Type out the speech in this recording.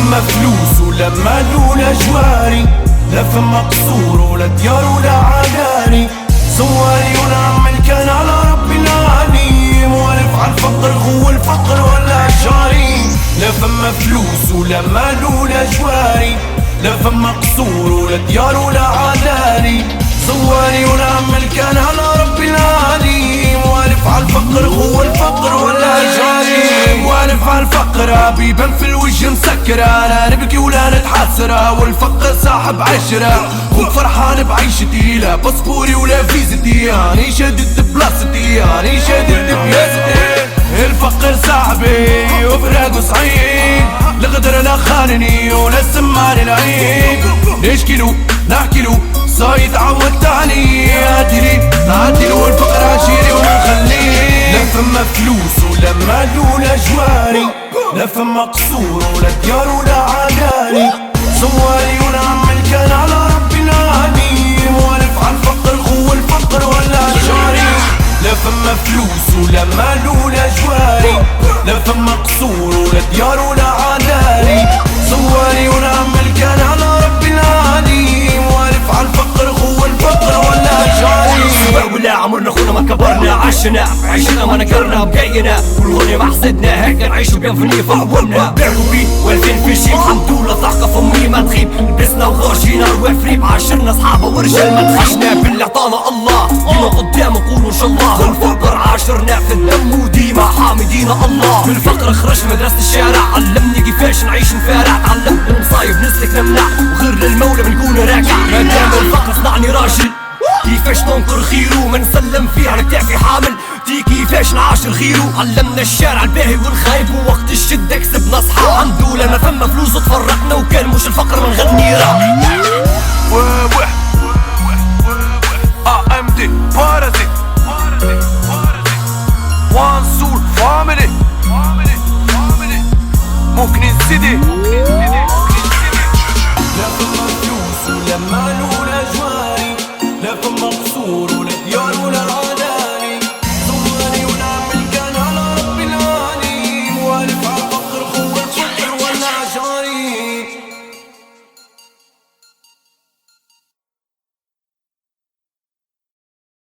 فما فلوس ولا مال ولا جواري، لا فما قصور ولا ديار ولا عقاري. صواري ونعمل كان على ربي العليم، والف على الفقر هو الفقر ولا جاري. لا فما فلوس ولا مال ولا جواري، لا فما قصور ولا ديار ولا عقاري. صواري ونعمل كان على ربي العليم، والف على الفقر هو الفقر ولا جاري. والف على الفقر بيبان في الوجه مسكرة، لا نبكي ولا نتحسرة، والفقر صاحب عشرة. خوك فرحان بعيشتي، لا باسبوري ولا فيزتي، اني شادد بلاصتي، اني شادد بياستي. الفقر صاحبي وفراقه صعيب، الغدر لا خانني ولا سماني العيب. نشكيلو نحكيلو صايد عودت عليه، عادلو الفقر عشيري ومنخليه. لا فما فلوس ولا مال ولا جواري، لا فما قصور ولا ديار ولا عقاري. صواري ونعمل كان على ربي العليم، والف على الفقر هو الفقر ولا جاري. لا فما فلوس ولا مال ولا جواري، لا فما قصور ولا ديار ولا عقاري. صواري ونعمل كان على ربي العليم، والف على الفقر هو الفقر ولا جاري. ولا عمرنا خونا ما كبرنا، عشنا عيشنا ما نكرنا بقينا، والغني ما حسدنا هيك نعيشو بينفني في عوامنا. بيعوا بي والفين في شي الحمد لله ثقافة امي ما تغيب، لبسنا وغاشينا الوفريب، عاشرنا اصحابه ورجال ما تخشنا باللي عطانا الله. ديما قدام نقولوا ان شاء الله، والفقر عاشرنا في الدم وديما حامدين الله. بالفقر خرجت مدرسة الشارع، علمني كيفاش نعيش نفارع، تعلمت المصايب نسلك نمنع، وغير للمولى بنكون راكع. ما دام الفقر صنعني راجل، كيفاش ننكر خيرو ما نسلم فيه على كتافي حامل. تي كيفاش نعاشر غيرو، علمنا الشارع الباهي والخايب، ووقت الشدة كسبنا صحاب. الحمد لله ما فما فلوس وتفرقنا، وكان مش الفقر من غني راه.